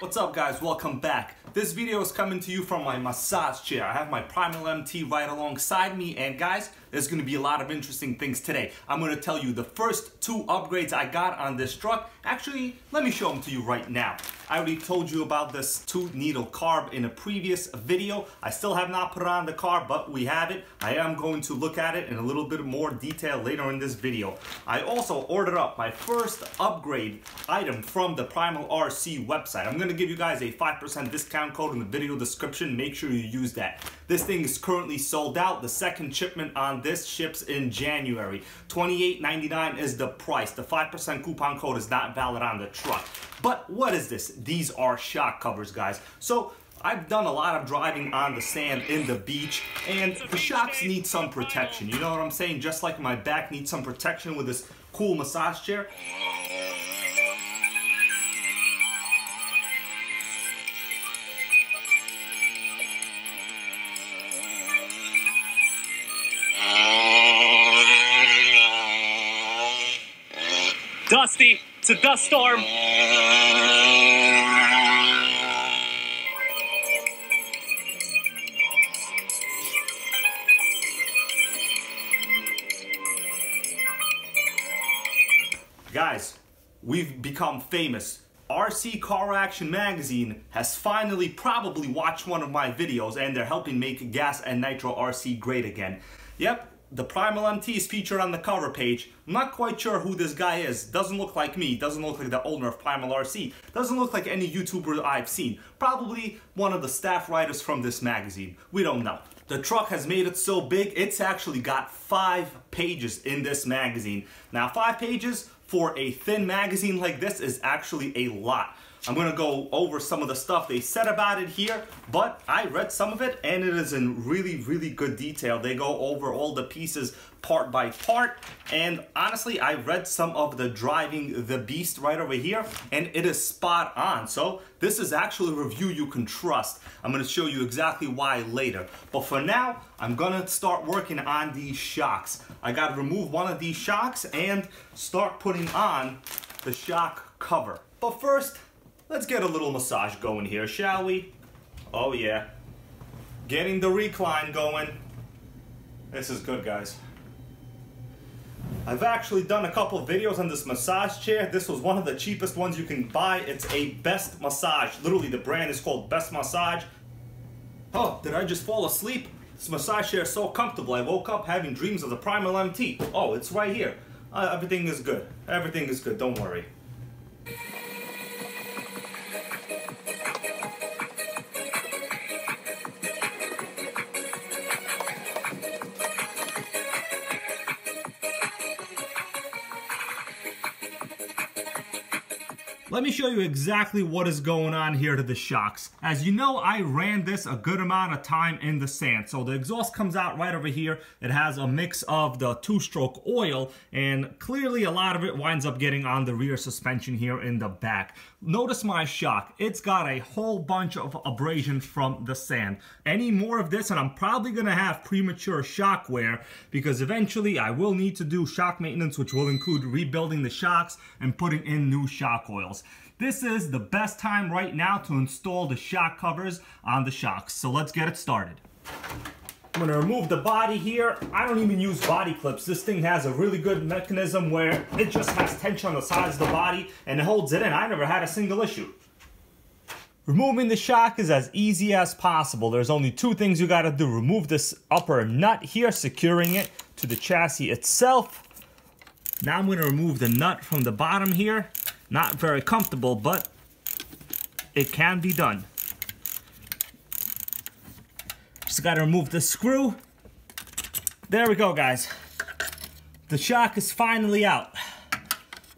What's up guys, welcome back. This video is coming to you from my massage chair. I have my Primal MT right alongside me, and guys, there's going to be a lot of interesting things today. I'm going to tell you the first two upgrades I got on this truck. Actually, let me show them to you right now. I already told you about this 2-needle carb in a previous video. I still have not put it on the carb, but we have it. I am going to look at it in a little bit more detail later in this video. I also ordered up my first upgrade item from the Primal RC website. I'm going to give you guys a 5% discount code in the video description. Make sure you use that. This thing is currently sold out. The second shipment on this ships in January. $28.99 is the price. The 5% coupon code is not valid on the truck. But what is this? These are shock covers, guys. So I've done a lot of driving on the sand in the beach, and the shocks need some protection. You know what I'm saying? Just like my back needs some protection with this cool massage chair. Dusty, it's a dust storm. Guys, we've become famous. RC Car Action Magazine has finally probably watched one of my videos, and they're helping make Gas and Nitro RC great again. Yep. The Primal MT is featured on the cover page. I'm not quite sure who this guy is. Doesn't look like me. Doesn't look like the owner of Primal RC. Doesn't look like any YouTuber I've seen. Probably one of the staff writers from this magazine. We don't know. The truck has made it so big, it's actually got 5 pages in this magazine. Now 5 pages for a thin magazine like this is actually a lot. I'm going to go over some of the stuff they said about it here, but I read some of it and it is in really good detail. They go over all the pieces part by part, and honestly I read some of the Driving the Beast right over here and it is spot on. So this is actually a review you can trust. I'm going to show you exactly why later, but for now I'm going to start working on these shocks. I got to remove one of these shocks and start putting on the shock cover. But first, let's get a little massage going here, shall we? Oh yeah. Getting the recline going. This is good, guys. I've actually done a couple videos on this massage chair. This was one of the cheapest ones you can buy. It's a Best Massage. Literally, the brand is called Best Massage. Oh, did I just fall asleep? This massage chair is so comfortable. I woke up having dreams of the Primal MT. Oh, it's right here. Everything is good. Everything is good, don't worry. Let me show you exactly what is going on here to the shocks. As you know, I ran this a good amount of time in the sand. So the exhaust comes out right over here. It has a mix of the 2-stroke oil, and clearly a lot of it winds up getting on the rear suspension here in the back. Notice my shock. It's got a whole bunch of abrasions from the sand. Any more of this and I'm probably gonna have premature shock wear, because eventually I will need to do shock maintenance, which will include rebuilding the shocks and putting in new shock oils. This is the best time right now to install the shock covers on the shocks. So let's get it started. I'm gonna remove the body here. I don't even use body clips. This thing has a really good mechanism where it just has tension on the sides of the body and it holds it in. I never had a single issue. Removing the shock is as easy as possible. There's only 2 things you gotta do. Remove this upper nut here, securing it to the chassis itself. Now I'm gonna remove the nut from the bottom here. Not very comfortable, but it can be done. Just gotta remove the screw. There we go, guys. The shock is finally out.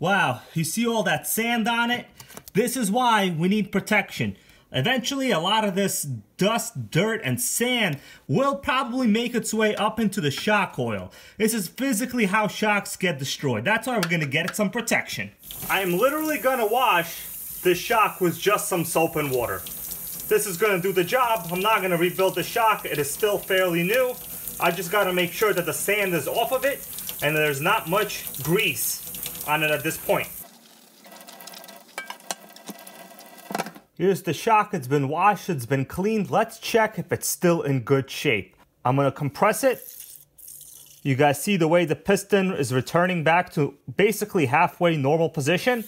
Wow, you see all that sand on it? This is why we need protection. Eventually, a lot of this dust, dirt, and sand will probably make its way up into the shock oil. This is physically how shocks get destroyed. That's why we're gonna get some protection. I am literally gonna wash this shock with just some soap and water. This is gonna do the job. I'm not gonna rebuild the shock. It is still fairly new. I just gotta make sure that the sand is off of it and there's not much grease on it at this point. Here's the shock. It's been washed, it's been cleaned. Let's check if it's still in good shape. I'm gonna compress it. You guys see the way the piston is returning back to basically halfway normal position.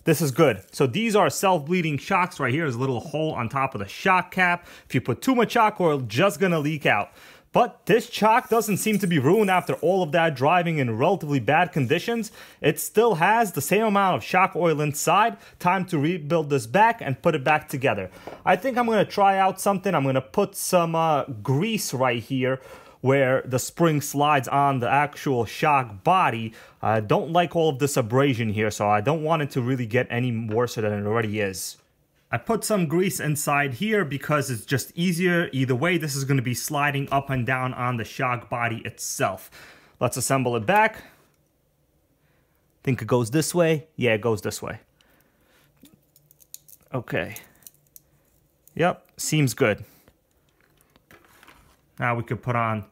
This is good. So these are self-bleeding shocks right here. There's a little hole on top of the shock cap. If you put too much shock oil, just gonna leak out. But this shock doesn't seem to be ruined after all of that driving in relatively bad conditions. It still has the same amount of shock oil inside. Time to rebuild this back and put it back together. I think I'm gonna try out something. I'm gonna put some grease right here where the spring slides on the actual shock body. I don't like all of this abrasion here, so I don't want it to really get any worse than it already is. I put some grease inside here because it's just easier. Either way, this is going to be sliding up and down on the shock body itself. Let's assemble it back. Think it goes this way? Yeah, it goes this way. Okay. Yep, seems good. Now we could put on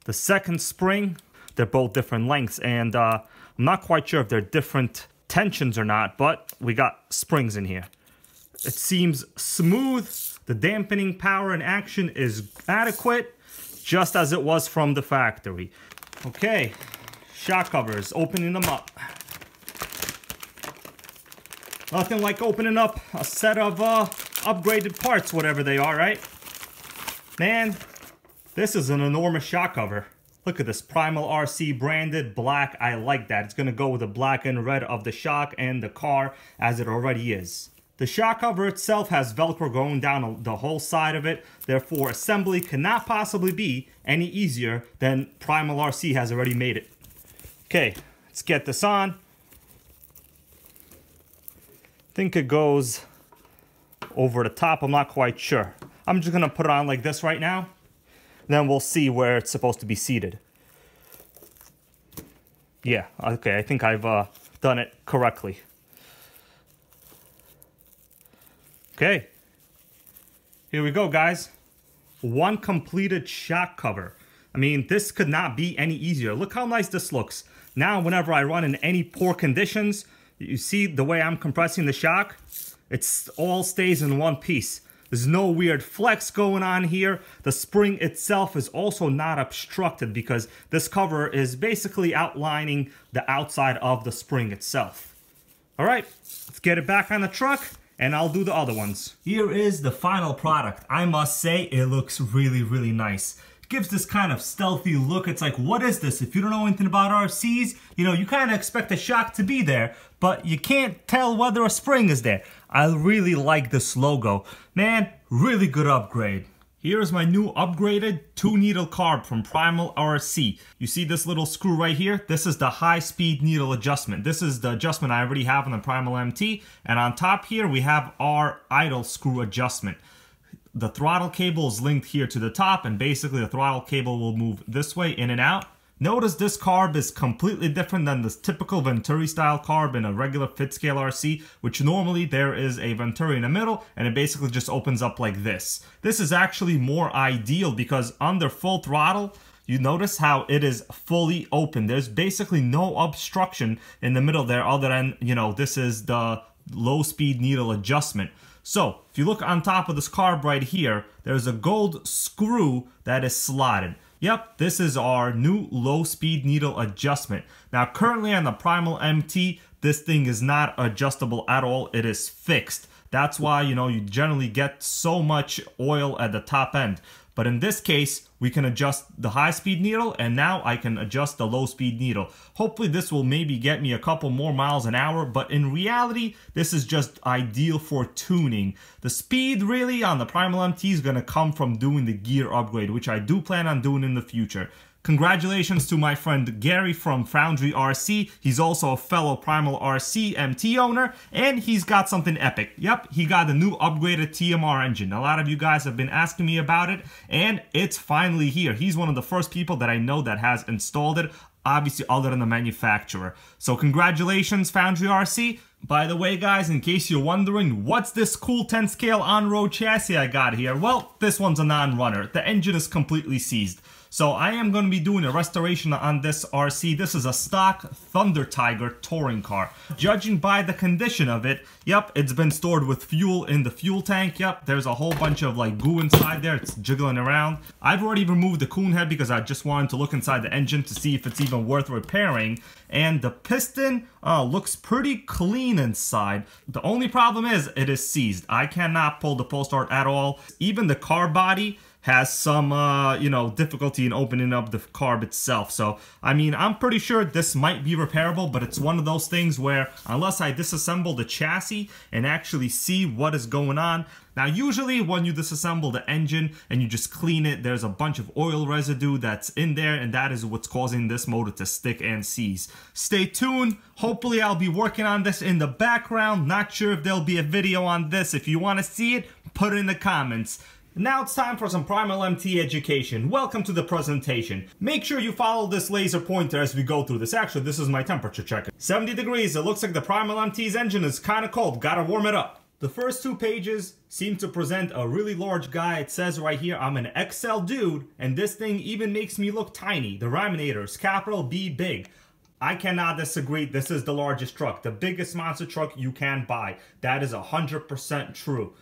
the second spring. They're both different lengths, and I'm not quite sure if they're different tensions or not, but we got springs in here. It seems smooth. The dampening power and action is adequate, just as it was from the factory. Okay, shock covers, opening them up. Nothing like opening up a set of upgraded parts, whatever they are, right? Man, this is an enormous shock cover. Look at this, Primal RC branded black. I like that. It's gonna go with the black and red of the shock and the car as it already is. The shock cover itself has Velcro going down the whole side of it. Therefore, assembly cannot possibly be any easier than Primal RC has already made it. Okay, let's get this on. I think it goes over the top. I'm not quite sure. I'm just gonna put it on like this right now. Then we'll see where it's supposed to be seated. Yeah, okay, I think I've done it correctly. Okay, here we go, guys. One completed shock cover. I mean, this could not be any easier. Look how nice this looks. Now, whenever I run in any poor conditions, you see the way I'm compressing the shock? It all stays in one piece. There's no weird flex going on here. The spring itself is also not obstructed because this cover is basically outlining the outside of the spring itself. All right, let's get it back on the truck and I'll do the other ones. Here is the final product. I must say it looks really, really nice. It gives this kind of stealthy look. It's like, what is this? If you don't know anything about RCs, you know, you kind of expect the shock to be there, but you can't tell whether a spring is there. I really like this logo. Man, really good upgrade. Here's my new upgraded 2-needle carb from Primal RC. You see this little screw right here? This is the high-speed needle adjustment. This is the adjustment I already have on the Primal MT. And on top here, we have our idle screw adjustment. The throttle cable is linked here to the top, and basically the throttle cable will move this way, in and out. Notice this carb is completely different than the typical Venturi style carb in a regular fit scale RC, which normally there is a Venturi in the middle and it basically just opens up like this. This is actually more ideal because under full throttle, you notice how it is fully open. There's basically no obstruction in the middle there other than, you know, this is the low speed needle adjustment. So if you look on top of this carb right here, there's a gold screw that is slotted. Yep, this is our new low-speed needle adjustment. Now, currently on the Primal MT, this thing is not adjustable at all. It is fixed. That's why, you know, you generally get so much oil at the top end. But in this case, we can adjust the high-speed needle, and now I can adjust the low-speed needle. Hopefully, this will maybe get me a couple more miles an hour, but in reality, this is just ideal for tuning. The speed, really, on the Primal MT is going to come from doing the gear upgrade, which I do plan on doing in the future. Congratulations to my friend Gary from Foundry RC. He's also a fellow Primal RC MT owner, and he's got something epic. Yep, he got the new upgraded TMR engine. A lot of you guys have been asking me about it, and it's finally here. He's one of the first people that I know that has installed it, obviously other than the manufacturer. So congratulations, Foundry RC. By the way, guys, in case you're wondering, what's this cool 10 scale on-road chassis I got here? Well, this one's a non-runner. The engine is completely seized. So I am going to be doing a restoration on this RC. This is a stock Thunder Tiger touring car. Judging by the condition of it, yep, it's been stored with fuel in the fuel tank. Yep, there's a whole bunch of like goo inside there. It's jiggling around. I've already removed the coon head because I just wanted to look inside the engine to see if it's even worth repairing. And the piston looks pretty clean inside. The only problem is it is seized. I cannot pull the pull start at all. Even the car body has some, you know, difficulty in opening up the carb itself. So, I mean, I'm pretty sure this might be repairable, but it's one of those things where unless I disassemble the chassis and actually see what is going on. Now, usually when you disassemble the engine and you just clean it, there's a bunch of oil residue that's in there, and that is what's causing this motor to stick and seize. Stay tuned. Hopefully, I'll be working on this in the background. Not sure if there'll be a video on this. If you want to see it, put it in the comments. Now it's time for some Primal MT education. Welcome to the presentation. Make sure you follow this laser pointer as we go through this. Actually, this is my temperature checker. 70 degrees. It looks like the Primal MT's engine is kind of cold. Gotta warm it up. The first two pages seem to present a really large guy. It says right here, I'm an XL dude, and this thing even makes me look tiny. The Raminator is capital B big. I cannot disagree. This is the largest truck, the biggest monster truck you can buy. That is 100% true.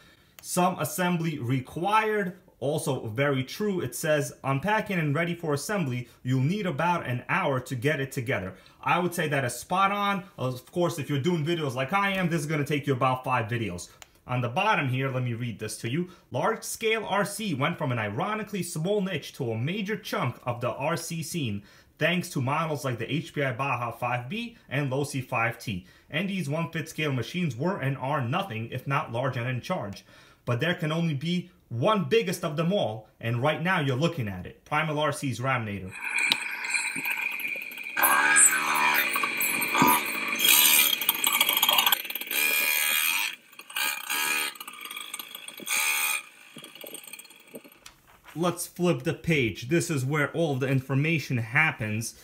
Some assembly required, also very true. It says unpacking and ready for assembly, you'll need about an hour to get it together. I would say that is spot on. Of course, if you're doing videos like I am, this is going to take you about 5 videos. On the bottom here, let me read this to you. Large scale RC went from an ironically small niche to a major chunk of the RC scene, thanks to models like the HPI Baja 5B and Losi 5T. And these one-fit scale machines were and are nothing if not large and in charge. But there can only be one biggest of them all, and right now you're looking at it. Primal RC's Raminator. Let's flip the page. This is where all of the information happens.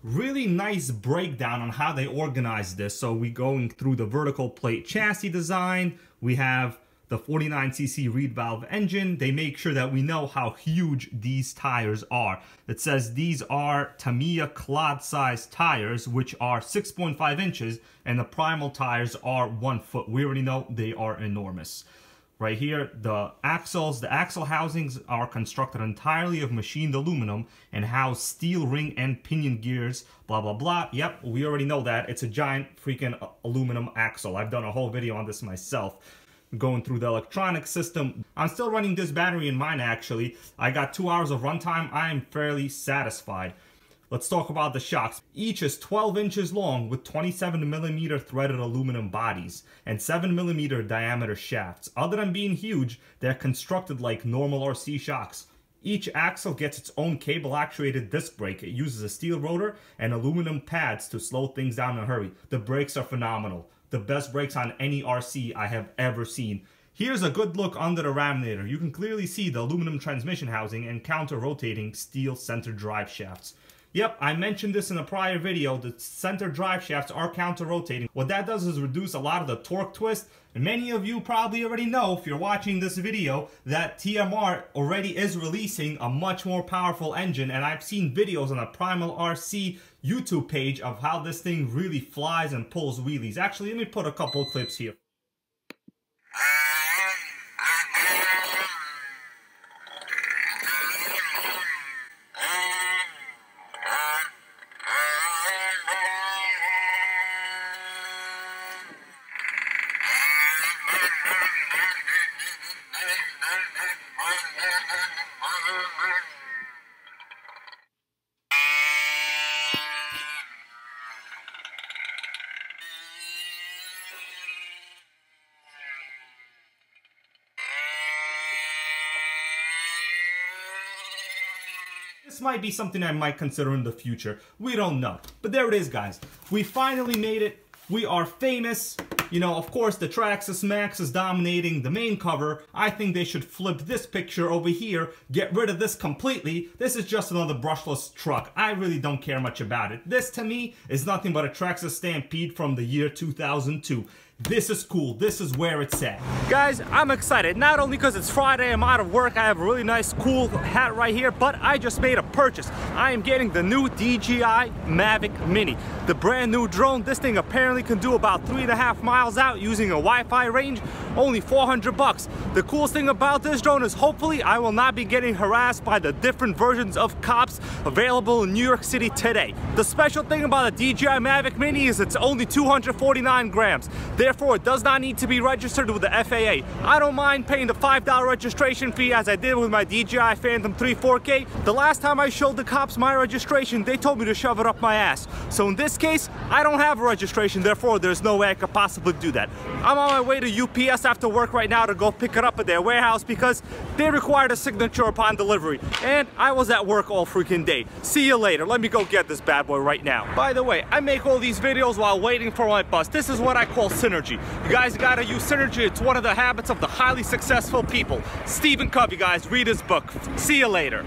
Really nice breakdown on how they organize this. So we're going through the vertical plate chassis design. We have the 49cc reed valve engine. They make sure that we know how huge these tires are. It says these are Tamiya clod size tires, which are 6.5 inches, and the Primal tires are 1 foot. We already know they are enormous. Right here, the axle housings are constructed entirely of machined aluminum and house steel ring and pinion gears, blah, blah, blah. Yep, we already know that. It's a giant freaking aluminum axle. I've done a whole video on this myself, going through the electronic system. I'm still running this battery in mine, actually. I got 2 hours of runtime. I am fairly satisfied. Let's talk about the shocks. Each is 12 inches long with 27mm threaded aluminum bodies and 7mm diameter shafts. Other than being huge, they're constructed like normal RC shocks. Each axle gets its own cable-actuated disc brake. It uses a steel rotor and aluminum pads to slow things down in a hurry. The brakes are phenomenal. The best brakes on any RC I have ever seen. Here's a good look under the Raminator. You can clearly see the aluminum transmission housing and counter-rotating steel center drive shafts. Yep, I mentioned this in a prior video. The center drive shafts are counter-rotating. What that does is reduce a lot of the torque twist. And many of you probably already know, if you're watching this video, that TMR already is releasing a much more powerful engine. And I've seen videos on the Primal RC YouTube page of how this thing really flies and pulls wheelies. Actually, let me put a couple of clips here. This might be something I might consider in the future. We don't know. But there it is, guys. We finally made it. We are famous. You know, of course, the Traxxas Max is dominating the main cover. I think they should flip this picture over here, get rid of this completely. This is just another brushless truck. I really don't care much about it. This, to me, is nothing but a Traxxas Stampede from the year 2002. This is cool. This is where it's at. Guys, I'm excited. Not only because it's Friday, I'm out of work, I have a really nice cool hat right here, but I just made a purchase. I am getting the new DJI Mavic Mini. The brand new drone. This thing apparently can do about 3.5 miles out using a Wi-Fi range. Only 400 bucks. The coolest thing about this drone is hopefully I will not be getting harassed by the different versions of cops available in New York City today. The special thing about the DJI Mavic Mini is it's only 249 grams. Therefore, it does not need to be registered with the FAA. I don't mind paying the $5 registration fee as I did with my DJI Phantom 3 4K. The last time I showed the cops my registration, they told me to shove it up my ass. So in this case, I don't have a registration, therefore there's no way I could possibly do that. I'm on my way to UPS after work right now to go pick it up at their warehouse because they required a signature upon delivery. And I was at work all freaking day. See you later. Let me go get this bad boy right now. By the way, I make all these videos while waiting for my bus. This is what I call synergy. You guys gotta use synergy. It's one of the habits of the highly successful people. Stephen Covey, guys, read his book. See you later.